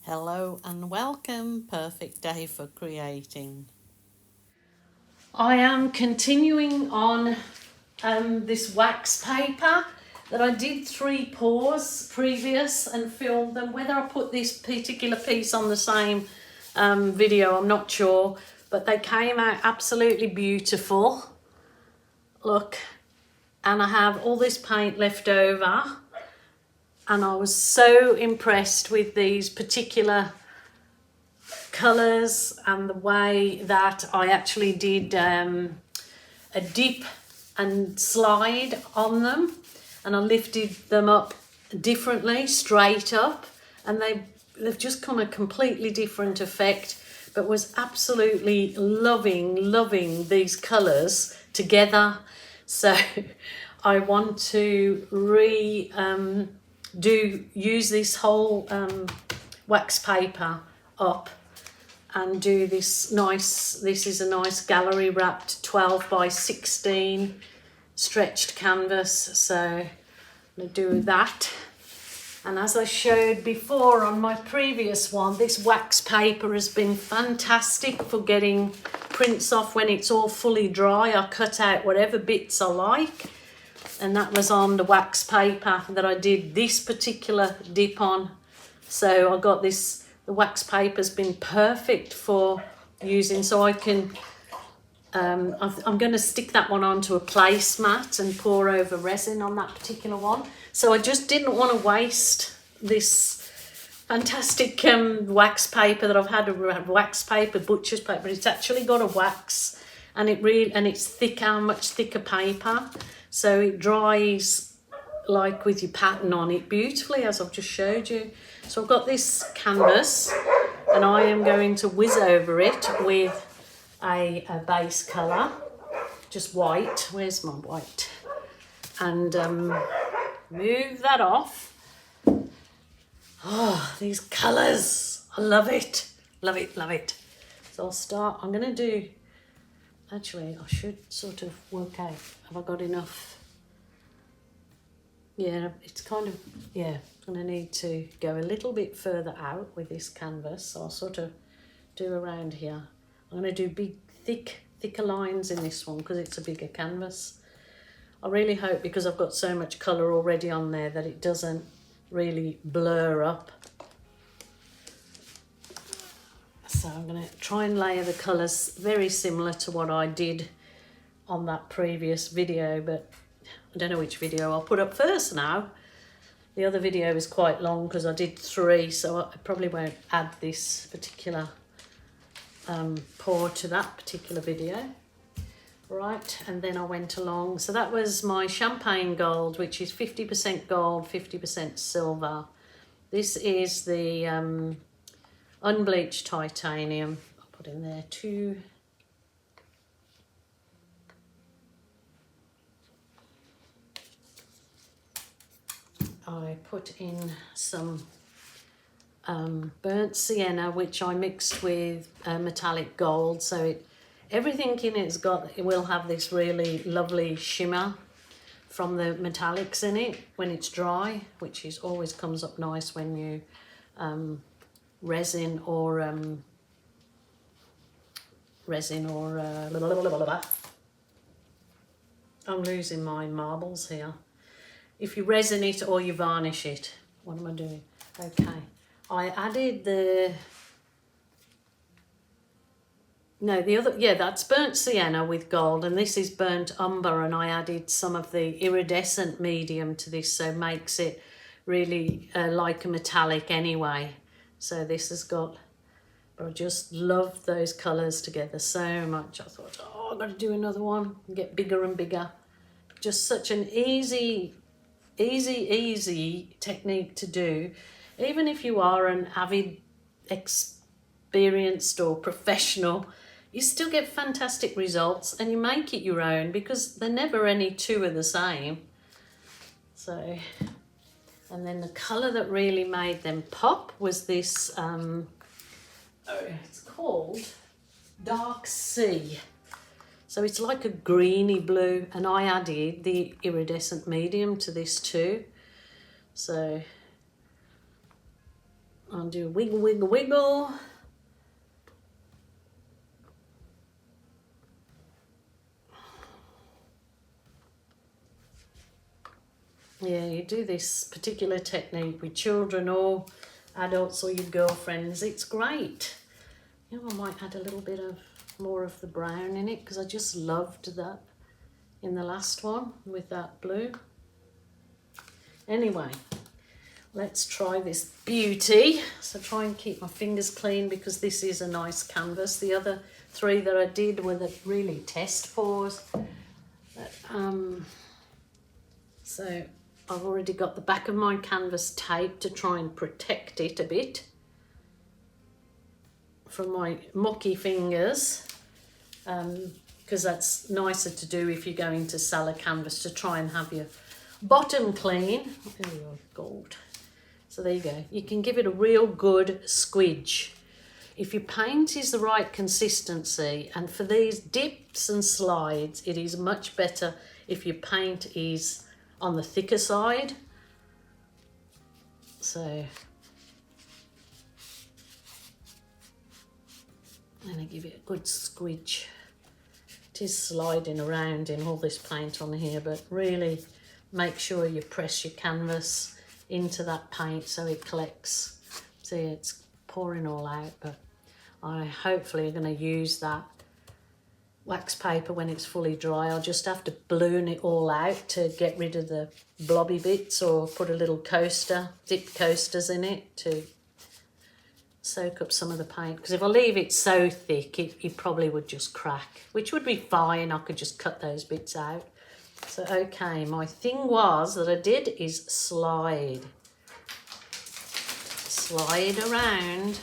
Hello and welcome, perfect day for creating. I am continuing on this wax paper that I did 3 pours previous and filmed them. Whether I put this particular piece on the same video, I'm not sure, but they came out absolutely beautiful. Look, and I have all this paint left over, and I was so impressed with these particular colours and the way that I actually did a dip and slide on them, and I lifted them up differently, straight up, and they've just come a completely different effect, but was absolutely loving these colours together. So I want to use this whole wax paper up and do this is a nice gallery wrapped 12 by 16 stretched canvas. So I'm going to do that. And as I showed before on my previous one, this wax paper has been fantastic for getting prints off when it's all fully dry. I cut out whatever bits I like, and that was on the wax paper that I did this particular dip on. So I got this. The wax paper's been perfect for using, so I can, I'm going to stick that one onto a placemat and pour over resin on that particular one. So I just didn't want to waste this fantastic wax paper that I've had, a wax paper, butcher's paper. It's actually got a wax, and it's thicker, much thicker paper, so it dries like with your pattern on it beautifully, as I've just showed you. So I've got this canvas, and I am going to whiz over it with a base colour, just white. Where's my white? And move that off. Oh, these colours, I love it, love it. So I'm going to do, actually I should sort of work out, have I got enough? Yeah, it's kind of, yeah, I'm going to need to go a little bit further out with this canvas. So I'll sort of do around here. I'm going to do big, thicker lines in this one because it's a bigger canvas. I really hope, because I've got so much colour already on there, that it doesn't really blur up. So I'm going to try and layer the colours very similar to what I did on that previous video, but I don't know which video I'll put up first now. The other video is quite long because I did 3, so I probably won't add this particular pour to that particular video. Right, and then I went along. So that was my champagne gold, which is 50% gold, 50% silver. This is the unbleached titanium. I'll put in there 2. I put in some burnt sienna, which I mixed with metallic gold, so everything in it will have this really lovely shimmer from the metallics in it when it's dry, which always comes up nice when you resin or I'm losing my marbles here. If you resin it or you varnish it. What am I doing? Okay. I added that's burnt sienna with gold, and this is burnt umber, and I added some of the iridescent medium to this, so makes it really like a metallic anyway. So this has got, but I just love those colours together so much. I thought, oh, I've got to do another one and get bigger and bigger. Just such an easy technique to do, even if you are an avid, experienced or professional. You still get fantastic results, and you make it your own because they're never any two are the same. So, and then the colour that really made them pop was this it's called Dark Sea. So it's like a greeny blue, and I added the iridescent medium to this too. So I'll do wiggle, wiggle, wiggle. Yeah, you do this particular technique with children or adults or your girlfriends. It's great. You know, I might add a little bit of more of the brown in it because I just loved that in the last one with that blue. Anyway, let's try this beauty. So try and keep my fingers clean because this is a nice canvas. The other three that I did were the really test pours. So I've already got the back of my canvas taped to try and protect it a bit from my mucky fingers, because that's nicer to do if you're going to sell a canvas, to try and have your bottom clean. Oh, gold. So there you go. You can give it a real good squidge. If your paint is the right consistency, and for these dips and slides, it is much better if your paint is on the thicker side. So I'm going to give it a good squidge. It is sliding around in all this paint on here, but really make sure you press your canvas into that paint so it collects. See, it's pouring all out, but I hopefully are going to use that wax paper when it's fully dry. I'll just have to balloon it all out to get rid of the blobby bits, or put a little coaster, dip coasters in it to soak up some of the paint, because if I leave it so thick it probably would just crack, which would be fine. I could just cut those bits out. So okay, my thing was that I did is slide around.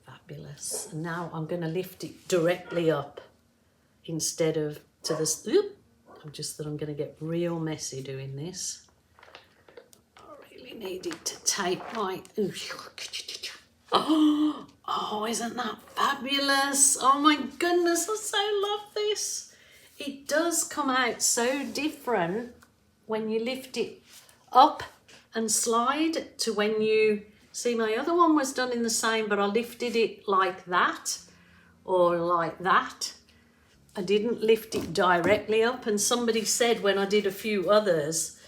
Fabulous. And now I'm going to lift it directly up instead of to this. I'm going to get real messy doing this. I really needed to take my. Oh, isn't that fabulous? Oh my goodness, I so love this. It does come out so different when you lift it up and slide to when you see. My other one was done in the same, but I lifted it like that or like that. I didn't lift it directly up, and somebody said when I did a few others,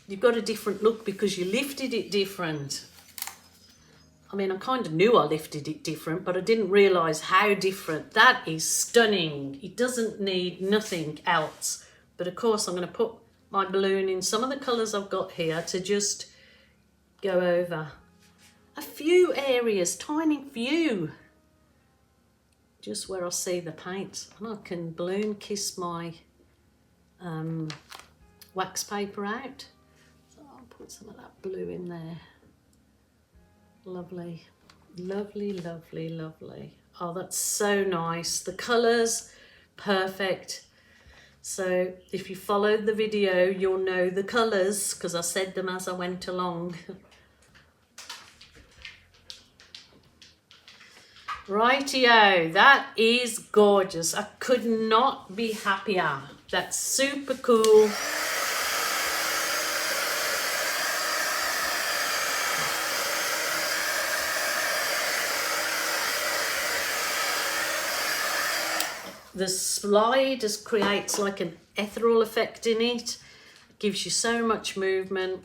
you've got a different look because you lifted it different. I mean, I kind of knew I lifted it different, but I didn't realise how different. That is stunning. It doesn't need nothing else. But of course, I'm going to put my balloon in some of the colours I've got here to just go over a few areas, tiny few, just where I see the paint. And I can balloon kiss my wax paper out. So I'll put some of that blue in there. Lovely, lovely, lovely, lovely. Oh, that's so nice. The colours, perfect. So if you followed the video, you'll know the colours because I said them as I went along. Rightio, that is gorgeous. I could not be happier. That's super cool. The slide just creates like an ethereal effect in it. It gives you so much movement.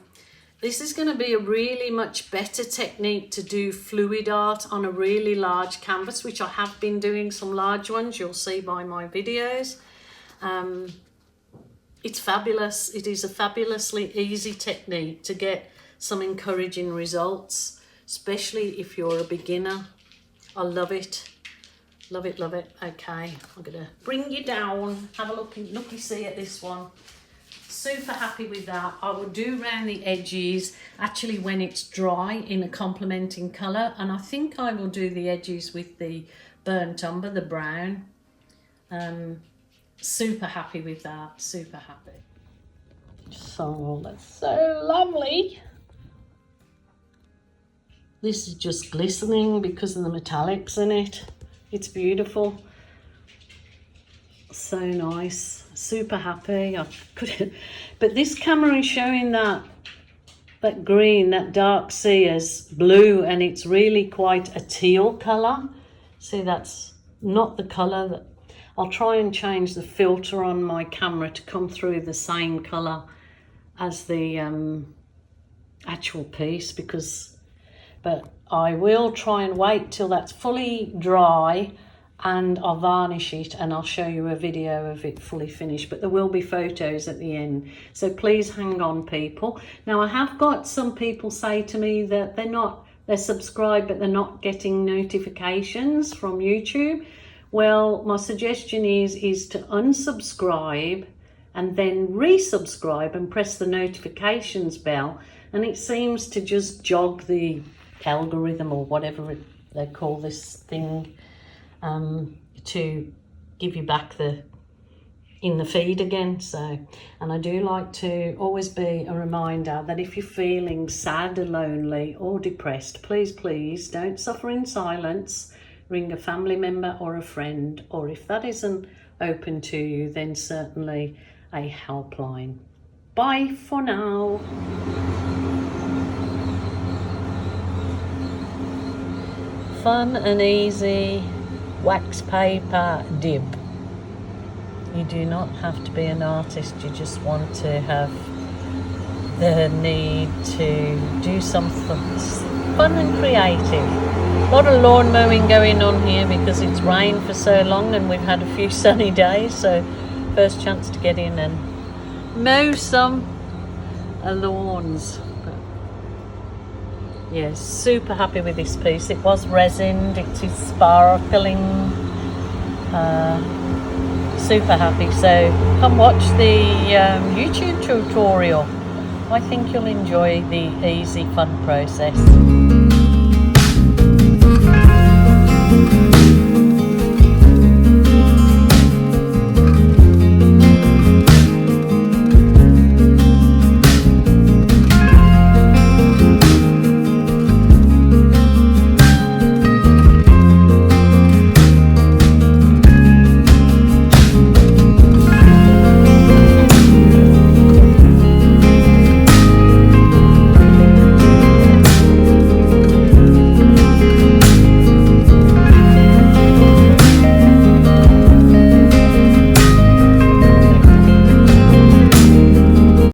This is going to be a really much better technique to do fluid art on a really large canvas, which I have been doing some large ones, you'll see by my videos. It's fabulous. It is a fabulously easy technique to get some encouraging results, especially if you're a beginner. I love it. Love it, love it. Okay, I'm going to bring you down. Have a looky-see at this one. Super happy with that. I will do around the edges actually when it's dry in a complementing colour, and I think I will do the edges with the burnt umber, the brown. Super happy with that, super happy. So that's so lovely. This is just glistening because of the metallics in it. It's beautiful. So nice. Super happy. I couldn't, but this camera is showing that that green, that dark sea as blue, and it's really quite a teal colour. See, that's not the colour that... I'll try and change the filter on my camera to come through the same colour as the actual piece, but I will try and wait till that's fully dry and I'll varnish it and I'll show you a video of it fully finished, but there will be photos at the end, so please hang on, people. Now, I have got some people say to me that they're subscribed but they're not getting notifications from YouTube. Well, my suggestion is to unsubscribe and then resubscribe and press the notifications bell, and it seems to just jog the algorithm or whatever they call this thing, to give you back in the feed again. So, and I do like to always be a reminder that if you're feeling sad or lonely or depressed, please don't suffer in silence. Ring a family member or a friend, or if that isn't open to you, then certainly a helpline. Bye for now. Fun and easy wax paper dib. You do not have to be an artist, you just want to have the need to do something fun and creative. A lot of lawn mowing going on here because it's rained for so long and we've had a few sunny days, so first chance to get in and mow some lawns. Yes, super happy with this piece. It was resined, it is sparkling, super happy. So come watch the YouTube tutorial. I think you'll enjoy the easy, fun process.